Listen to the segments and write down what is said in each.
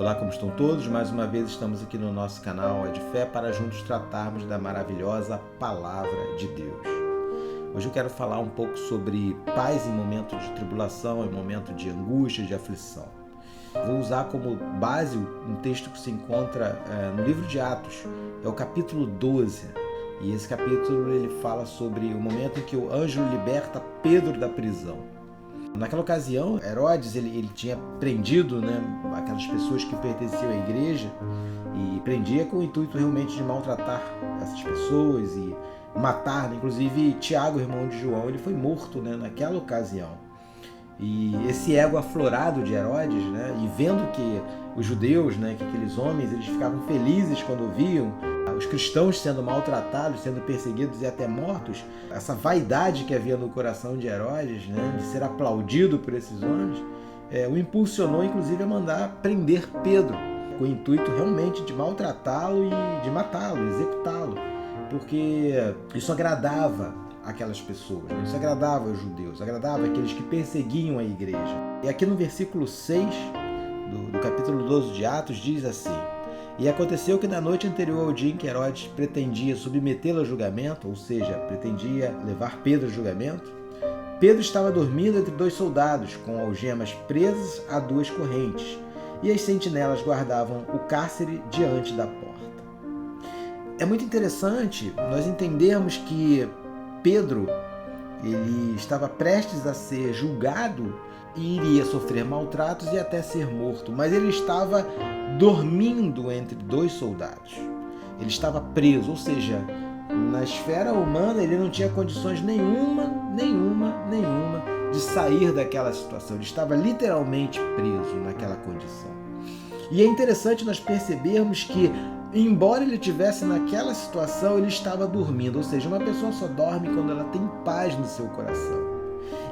Olá, como estão todos? Mais uma vez estamos aqui no nosso canal É de Fé para juntos tratarmos da maravilhosa Palavra de Deus. Hoje eu quero falar um pouco sobre paz em momento de tribulação, em momento de angústia, de aflição. Vou usar como base um texto que se encontra no livro de Atos, é o capítulo 12. E esse capítulo ele fala sobre o momento em que o anjo liberta Pedro da prisão. Naquela ocasião, Herodes ele tinha prendido aquelas pessoas que pertenciam à igreja e prendia com o intuito realmente de maltratar essas pessoas e matar, inclusive Tiago, irmão de João, ele foi morto naquela ocasião. E esse ego aflorado de Herodes, e vendo que os judeus, que aqueles homens, eles ficavam felizes quando viam os cristãos sendo maltratados, sendo perseguidos e até mortos, essa vaidade que havia no coração de Herodes, de ser aplaudido por esses homens, o impulsionou inclusive a mandar prender Pedro, com o intuito realmente de maltratá-lo e de matá-lo, executá-lo, porque isso agradava aquelas pessoas, isso agradava os judeus, agradava aqueles que perseguiam a igreja. E aqui no versículo 6 do capítulo 12 de Atos diz assim: E aconteceu que na noite anterior ao dia em que Herodes pretendia submetê-lo a julgamento, ou seja, pretendia levar Pedro a julgamento, Pedro estava dormindo entre dois soldados, com algemas presas a duas correntes, e as sentinelas guardavam o cárcere diante da porta. É muito interessante nós entendermos que Pedro ele estava prestes a ser julgado e iria sofrer maltratos e até ser morto, mas ele estava dormindo entre dois soldados. Ele estava preso, ou seja, na esfera humana ele não tinha condições nenhuma de sair daquela situação. Ele estava literalmente preso naquela condição. E é interessante nós percebermos que, embora ele estivesse naquela situação, ele estava dormindo, ou seja, uma pessoa só dorme quando ela tem paz no seu coração.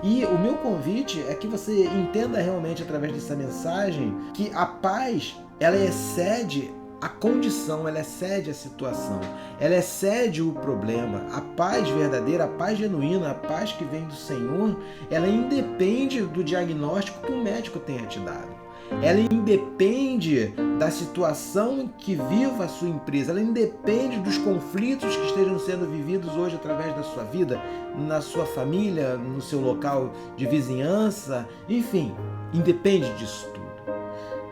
E o meu convite é que você entenda realmente através dessa mensagem que a paz, ela excede a condição, ela excede a situação, ela excede o problema. A paz verdadeira, a paz genuína, a paz que vem do Senhor, ela independe do diagnóstico que o médico tenha te dado. Ela independe da situação que viva a sua empresa, ela independe dos conflitos que estejam sendo vividos hoje através da sua vida, na sua família, no seu local de vizinhança, enfim, independe disso tudo.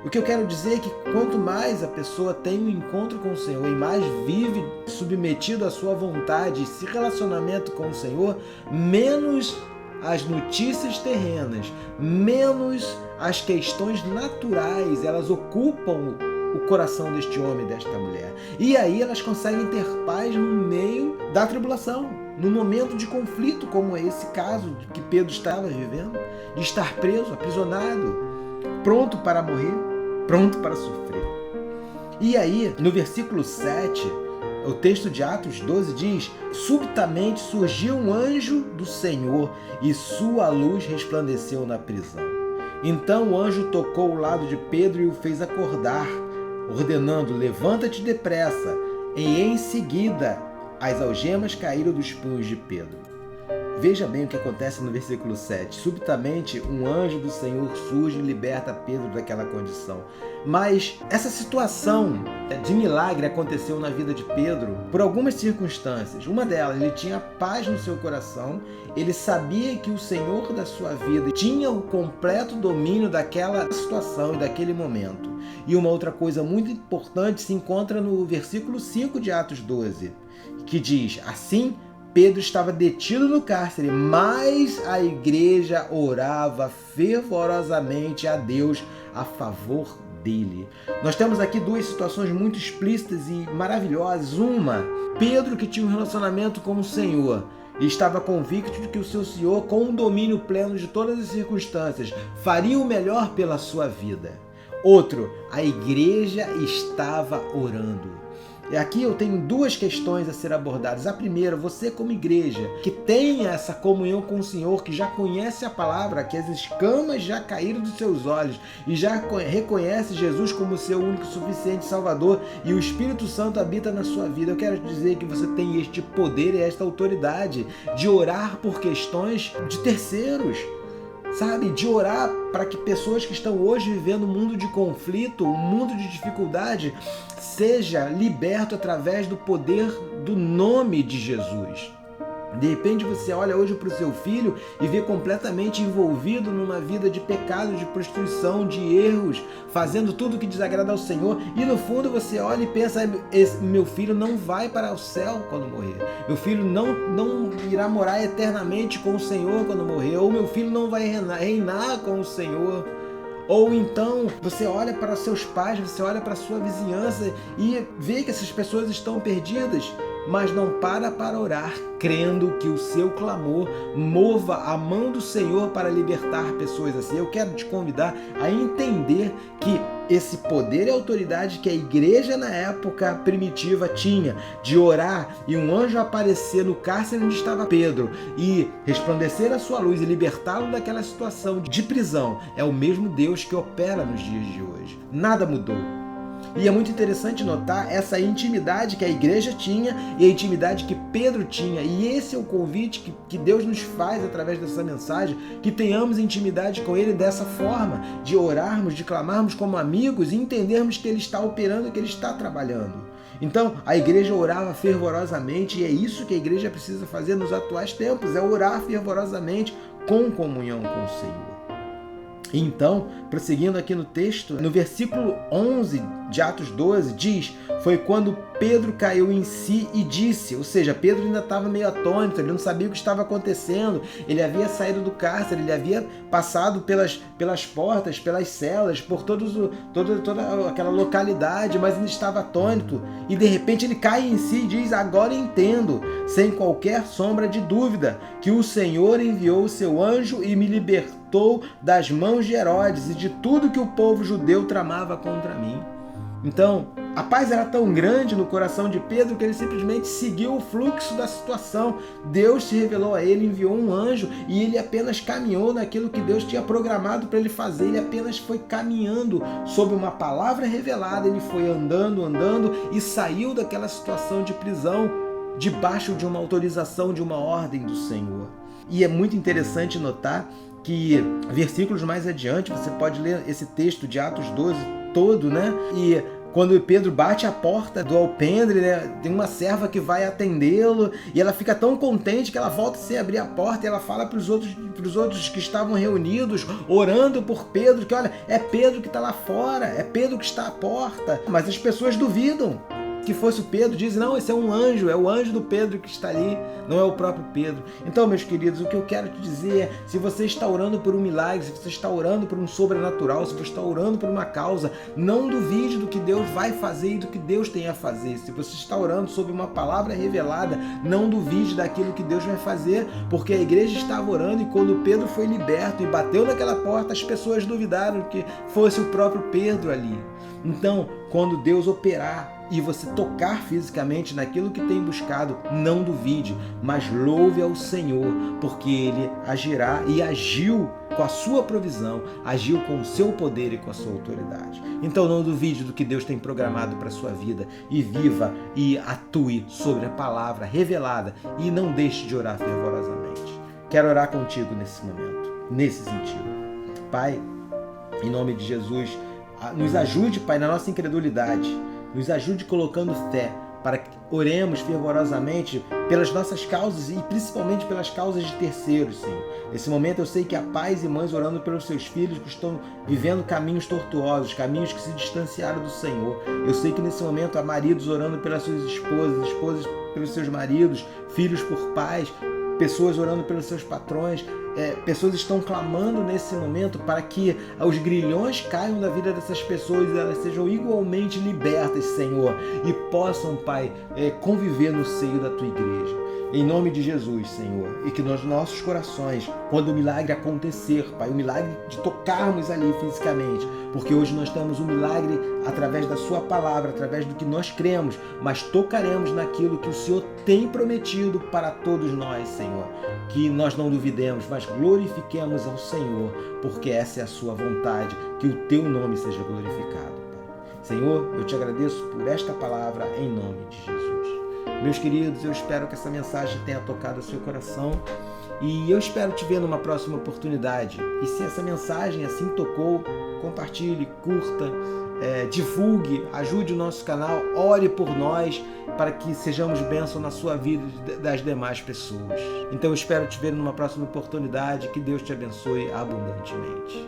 O que eu quero dizer é que quanto mais a pessoa tem um encontro com o Senhor e mais vive submetido à sua vontade, esse relacionamento com o Senhor, menos as notícias terrenas, menos as questões naturais, elas ocupam o coração deste homem e desta mulher. E aí elas conseguem ter paz no meio da tribulação, no momento de conflito, como é esse caso que Pedro estava vivendo, de estar preso, aprisionado, pronto para morrer, pronto para sofrer. E aí, no versículo 7, o texto de Atos 12 diz: Subitamente surgiu um anjo do Senhor e sua luz resplandeceu na prisão. Então o anjo tocou o lado de Pedro e o fez acordar, ordenando: Levanta-te depressa. E em seguida as algemas caíram dos punhos de Pedro. Veja bem o que acontece no versículo 7. Subitamente um anjo do Senhor surge e liberta Pedro daquela condição. Mas essa situação de milagre aconteceu na vida de Pedro por algumas circunstâncias. Uma delas, ele tinha paz no seu coração, ele sabia que o Senhor da sua vida tinha o completo domínio daquela situação e daquele momento. E uma outra coisa muito importante se encontra no versículo 5 de Atos 12, que diz: Assim, Pedro estava detido no cárcere, mas a igreja orava fervorosamente a Deus a favor dele. Nós temos aqui duas situações muito explícitas e maravilhosas. Uma, Pedro que tinha um relacionamento com o Senhor e estava convicto de que o seu Senhor, com um domínio pleno de todas as circunstâncias, faria o melhor pela sua vida. Outro, a igreja estava orando. E aqui eu tenho duas questões a ser abordadas. A primeira, você como igreja, que tenha essa comunhão com o Senhor, que já conhece a palavra, que as escamas já caíram dos seus olhos e já reconhece Jesus como seu único e suficiente Salvador e o Espírito Santo habita na sua vida. Eu quero dizer que você tem este poder e esta autoridade de orar por questões de terceiros. sabe, de orar para que pessoas que estão hoje vivendo um mundo de conflito, um mundo de dificuldade, seja liberto através do poder do nome de Jesus. De repente você olha hoje para o seu filho e vê completamente envolvido numa vida de pecado, de prostituição, de erros, fazendo tudo que desagrada ao Senhor, e no fundo você olha e pensa: meu filho não vai para o céu quando morrer, meu filho não irá morar eternamente com o Senhor quando morrer, ou meu filho não vai reinar com o Senhor. Ou então você olha para seus pais, você olha para a sua vizinhança e vê que essas pessoas estão perdidas, mas não para orar, crendo que o seu clamor mova a mão do Senhor para libertar pessoas assim. Eu quero te convidar a entender que esse poder e autoridade que a igreja na época primitiva tinha, de orar e um anjo aparecer no cárcere onde estava Pedro e resplandecer a sua luz e libertá-lo daquela situação de prisão, é o mesmo Deus que opera nos dias de hoje. Nada mudou. E é muito interessante notar essa intimidade que a igreja tinha e a intimidade que Pedro tinha. E esse é o convite que Deus nos faz através dessa mensagem, que tenhamos intimidade com Ele dessa forma, de orarmos, de clamarmos como amigos e entendermos que Ele está operando, que Ele está trabalhando. Então, a igreja orava fervorosamente, e é isso que a igreja precisa fazer nos atuais tempos, é orar fervorosamente com comunhão com o Senhor. Então, prosseguindo aqui no texto, no versículo 11 de Atos 12, diz: foi quando Pedro caiu em si e disse, ou seja, Pedro ainda estava meio atônito, ele não sabia o que estava acontecendo, ele havia saído do cárcere, ele havia passado pelas portas, pelas celas, por toda aquela localidade, mas ainda estava atônito, e de repente ele cai em si e diz: agora entendo, sem qualquer sombra de dúvida, que o Senhor enviou o seu anjo e me libertou das mãos de Herodes e de tudo que o povo judeu tramava contra mim. Então, a paz era tão grande no coração de Pedro que ele simplesmente seguiu o fluxo da situação. Deus se revelou a ele, enviou um anjo e ele apenas caminhou naquilo que Deus tinha programado para ele fazer. Ele apenas foi caminhando sob uma palavra revelada. Ele foi andando e saiu daquela situação de prisão debaixo de uma autorização, de uma ordem do Senhor. E é muito interessante notar que versículos mais adiante, você pode ler esse texto de Atos 12 todo, né? E quando Pedro bate a porta do alpendre, né, tem uma serva que vai atendê-lo e ela fica tão contente que ela volta sem abrir a porta e ela fala para os outros que estavam reunidos, orando por Pedro, que olha, é Pedro que está lá fora, é Pedro que está à porta. Mas as pessoas duvidam que fosse o Pedro, dizem: não, esse é um anjo, é o anjo do Pedro que está ali, não é o próprio Pedro. Então, meus queridos, o que eu quero te dizer é: se você está orando por um milagre, se você está orando por um sobrenatural, se você está orando por uma causa, não duvide do que Deus vai fazer e do que Deus tem a fazer. Se você está orando sobre uma palavra revelada, não duvide daquilo que Deus vai fazer, porque a igreja estava orando e quando Pedro foi liberto e bateu naquela porta, as pessoas duvidaram que fosse o próprio Pedro ali. Então, quando Deus operar e você tocar fisicamente naquilo que tem buscado, não duvide, mas louve ao Senhor, porque Ele agirá e agiu com a sua provisão, agiu com o seu poder e com a sua autoridade. Então não duvide do que Deus tem programado para a sua vida e viva e atue sobre a palavra revelada e não deixe de orar fervorosamente. Quero orar contigo nesse momento, nesse sentido. Pai, em nome de Jesus, nos ajude, Pai, na nossa incredulidade. Nos ajude colocando fé para que oremos fervorosamente pelas nossas causas e principalmente pelas causas de terceiros, Senhor. Nesse momento eu sei que há pais e mães orando pelos seus filhos que estão vivendo caminhos tortuosos, caminhos que se distanciaram do Senhor. Eu sei que nesse momento há maridos orando pelas suas esposas, esposas pelos seus maridos, filhos por pais, pessoas orando pelos seus patrões. Pessoas estão clamando nesse momento para que os grilhões caiam da vida dessas pessoas e elas sejam igualmente libertas, Senhor, e possam, Pai, conviver no seio da Tua igreja. Em nome de Jesus, Senhor, e que nos nossos corações, quando o milagre acontecer, Pai, o milagre de tocarmos ali fisicamente, porque hoje nós temos um milagre através da Sua palavra, através do que nós cremos, mas tocaremos naquilo que o Senhor tem prometido para todos nós, Senhor. Que nós não duvidemos, mas glorifiquemos ao Senhor, porque essa é a Sua vontade, que o Teu nome seja glorificado, Pai. Senhor, eu te agradeço por esta palavra em nome de Jesus. Meus queridos, eu espero que essa mensagem tenha tocado o seu coração e eu espero te ver numa próxima oportunidade. E se essa mensagem assim tocou, compartilhe, curta, divulgue, ajude o nosso canal, ore por nós para que sejamos bênção na sua vida e das demais pessoas. Então eu espero te ver numa próxima oportunidade. Que Deus te abençoe abundantemente.